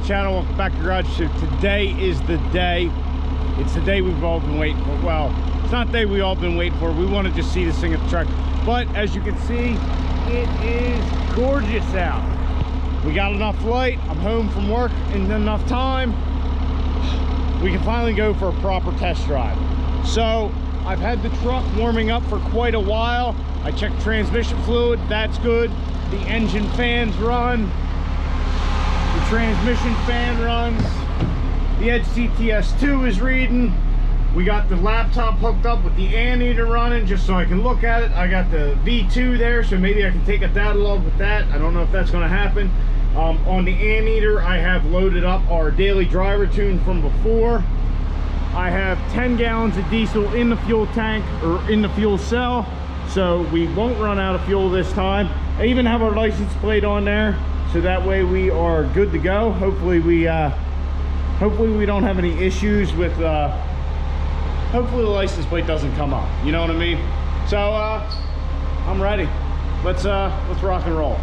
the channel. Welcome back to Garage. So today is the day. It's the day we've all been waiting for. Well, it's not the day we've all been waiting for. We want to just see this thing at the track. But as you can see, it is gorgeous out. We got enough light. I'm home from work in enough time. We can finally go for a proper test drive. So I've had the truck warming up for quite a while. I checked transmission fluid. That's good. The engine fans run. The transmission fan runs. The Edge CTS2 is reading. We got the laptop hooked up with the anteater running just so I can look at it. I got the V2 there, so maybe I can take a data log with that. I don't know if that's going to happen. On the anteater, I have loaded up our daily driver tune from before. I have 10 gallons of diesel in the fuel tank, or in the fuel cell, so we won't run out of fuel this time. I even have our license plate on there, so that way we are good to go. Hopefully we don't have any issues with hopefully the license plate doesn't come up, you know what I mean? So I'm ready. Let's rock and roll.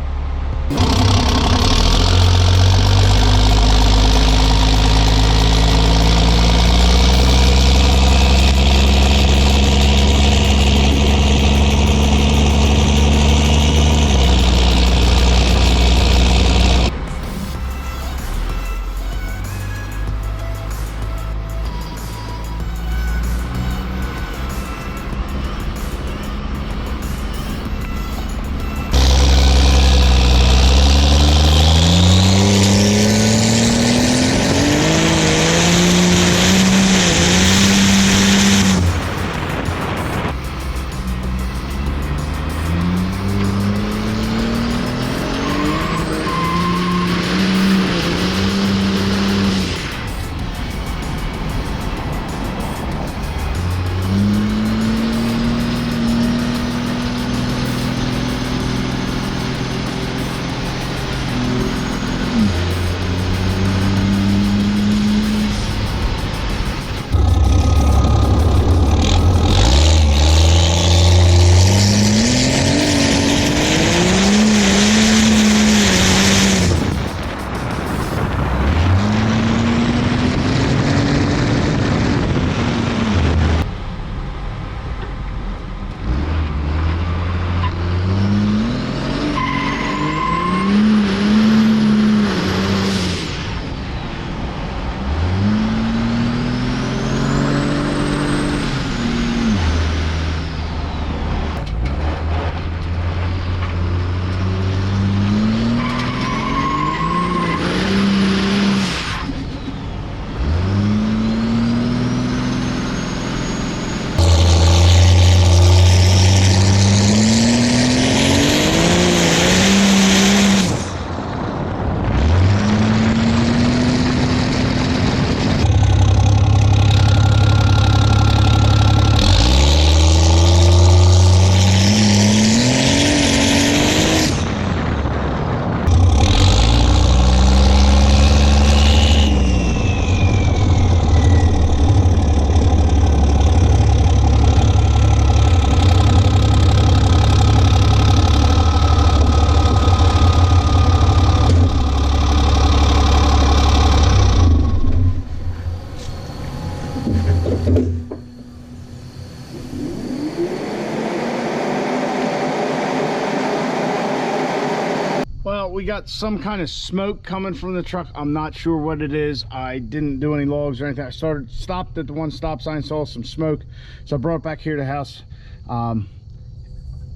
Well, we got some kind of smoke coming from the truck. I'm not sure what it is. I didn't do any logs or anything. I stopped at the one stop sign, saw some smoke, so I brought it back here to the house.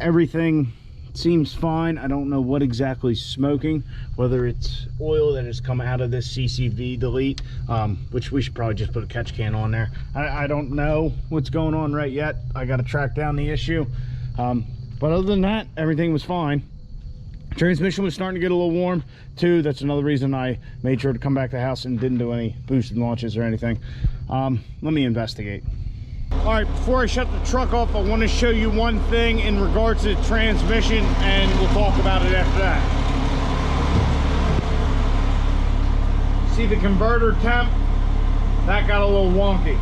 Everything seems fine. I don't know what exactly is smoking, whether it's oil that has come out of this CCV delete, which we should probably just put a catch can on there. I don't know what's going on right yet. I got to track down the issue, but other than that, everything was fine. Transmission was starting to get a little warm too. That's another reason I made sure to come back to the house and didn't do any boosted launches or anything. Let me investigate. All right, before I shut the truck off, I want to show you one thing in regards to the transmission, and we'll talk about it after that. See the converter temp? That got a little wonky.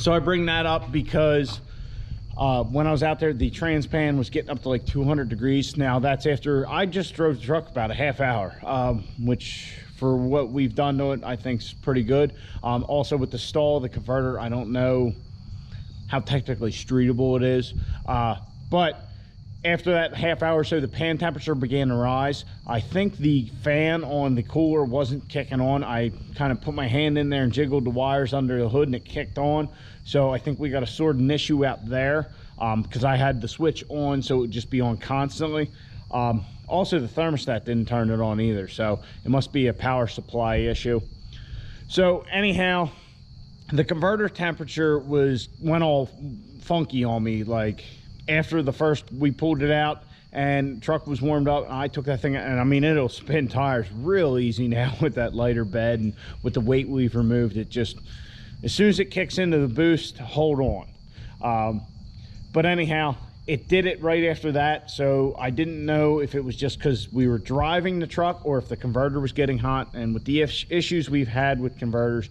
So I bring that up because when I was out there, the transpan was getting up to like 200 degrees. Now that's after I just drove the truck about a half hour, which for what we've done to it, I think is pretty good. Also with the stall, the converter, I don't know how technically streetable it is, but after that half hour or so, the pan temperature began to rise. I think the fan on the cooler wasn't kicking on. I kind of put my hand in there and jiggled the wires under the hood and it kicked on. So I think we got to sort an issue out there, because I had the switch on so it would just be on constantly. Also the thermostat didn't turn it on either, so it must be a power supply issue. So anyhow, the converter temperature went all funky on me. Like after the first, we pulled it out and truck was warmed up, I took that thing, and I mean, it'll spin tires real easy now with that lighter bed and with the weight we've removed. It just, as soon as it kicks into the boost, hold on. But anyhow, it did it right after that. So I didn't know if it was just because we were driving the truck or if the converter was getting hot. And with the issues we've had with converters,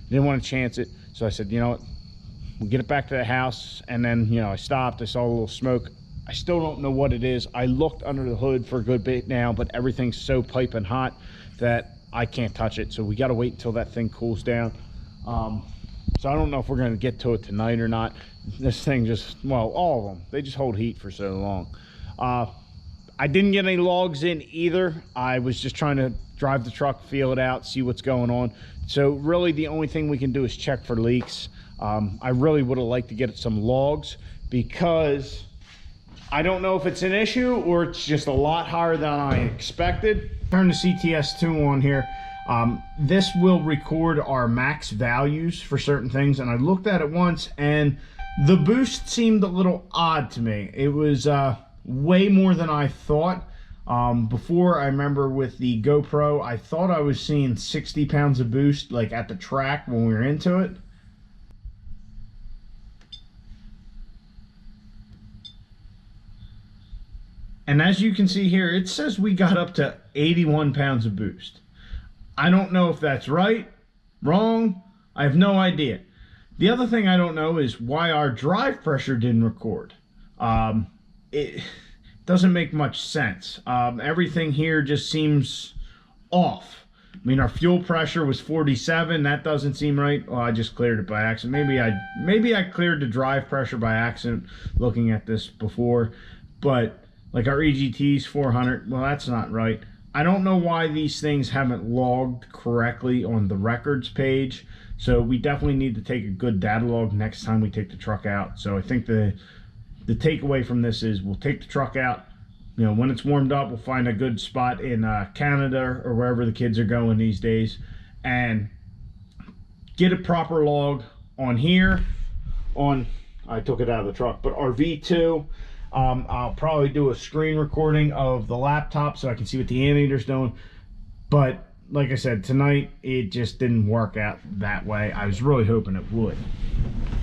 didn't want to chance it. So I said, you know what, we'll get it back to the house. And then, you know, I stopped, I saw a little smoke. I still don't know what it is. I looked under the hood for a good bit now, but everything's so piping hot that I can't touch it. So we got to wait until that thing cools down. So I don't know if we're going to get to it tonight or not. This thing just, well, all of them, they just hold heat for so long. I didn't get any logs in either. I was just trying to drive the truck, feel it out, see what's going on. So really the only thing we can do is check for leaks. I really would have liked to get some logs because I don't know if it's an issue or it's just a lot higher than I expected. Turn the CTS2 on here. This will record our max values for certain things, and I looked at it once and the boost seemed a little odd to me. It was way more than I thought. Before, I remember with the GoPro, I thought I was seeing 60 pounds of boost like at the track when we were into it. And as you can see here, it says we got up to 81 pounds of boost. I don't know if that's right, wrong, I have no idea. The other thing I don't know is why our drive pressure didn't record. It doesn't make much sense. Everything here just seems off. I mean, our fuel pressure was 47, that doesn't seem right. Well, I just cleared it by accident. Maybe I cleared the drive pressure by accident looking at this before, but like our EGT's 400, well, that's not right. I don't know why these things haven't logged correctly on the records page. So we definitely need to take a good data log next time we take the truck out. So I think the takeaway from this is we'll take the truck out. You know, when it's warmed up, we'll find a good spot in Canada or wherever the kids are going these days and get a proper log on here. I took it out of the truck, but our V2, I'll probably do a screen recording of the laptop so I can see what the anteater's doing. But like I said, tonight it just didn't work out that way. I was really hoping it would.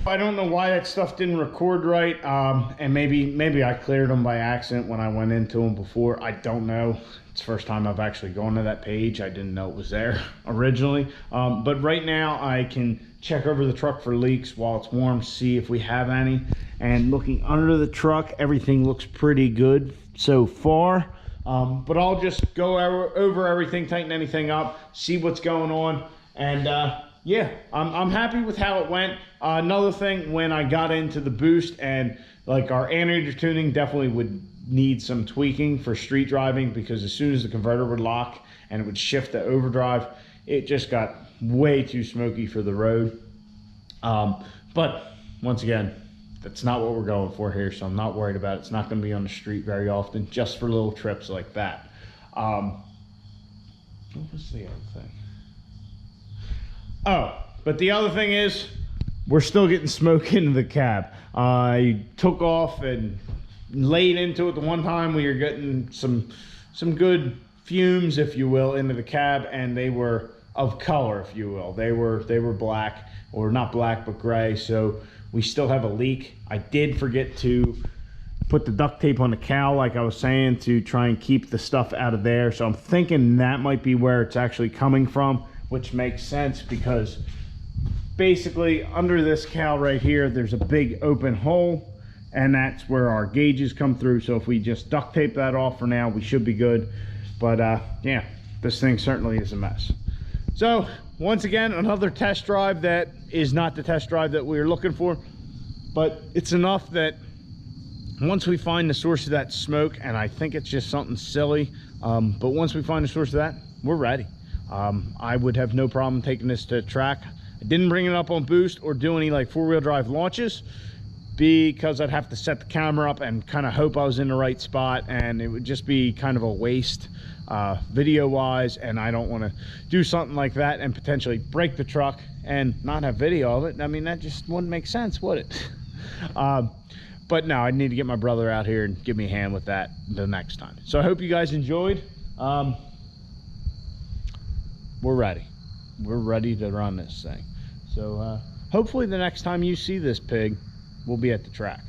I don't know why that stuff didn't record right, and maybe I cleared them by accident when I went into them before. I don't know. It's the first time I've actually gone to that page. I didn't know it was there originally. But right now I can check over the truck for leaks while it's warm, see if we have any. And looking under the truck, everything looks pretty good so far. But I'll just go over everything, tighten anything up, see what's going on, and yeah, I'm happy with how it went. Another thing, when I got into the boost and like our anteater tuning definitely would need some tweaking for street driving, because as soon as the converter would lock and it would shift to overdrive, it just got way too smoky for the road. But once again, that's not what we're going for here, so I'm not worried about it. It's not going to be on the street very often, just for little trips like that. What was the other thing? Oh, but the other thing is, we're still getting smoke into the cab. I took off and laid into it the one time. We were getting some good fumes, if you will, into the cab, and they were of color, if you will. They were black, or not black, but gray. So we still have a leak. I did forget to put the duct tape on the cowl, like I was saying, to try and keep the stuff out of there. So I'm thinking that might be where it's actually coming from, which makes sense because basically under this cowl right here, there's a big open hole, and that's where our gauges come through. So if we just duct tape that off for now, we should be good. But yeah, this thing certainly is a mess. So once again, another test drive that is not the test drive that we were looking for, but it's enough that once we find the source of that smoke, and I think it's just something silly, but once we find the source of that, we're ready. I would have no problem taking this to track. I didn't bring it up on boost or do any like four-wheel drive launches, because I'd have to set the camera up and kind of hope I was in the right spot, and it would just be kind of a waste video wise, and I don't want to do something like that and potentially break the truck and not have video of it. I mean, that just wouldn't make sense, would it? But no, I need to get my brother out here and give me a hand with that the next time. So I hope you guys enjoyed. We're ready to run this thing. So hopefully the next time you see this pig, we'll be at the track.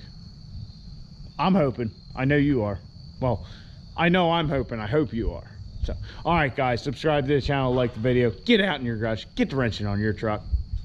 I'm hoping. I know you are. Well, I know I'm hoping. I hope you are. So all right guys, subscribe to the channel, like the video, get out in your garage, get the wrenching on your truck.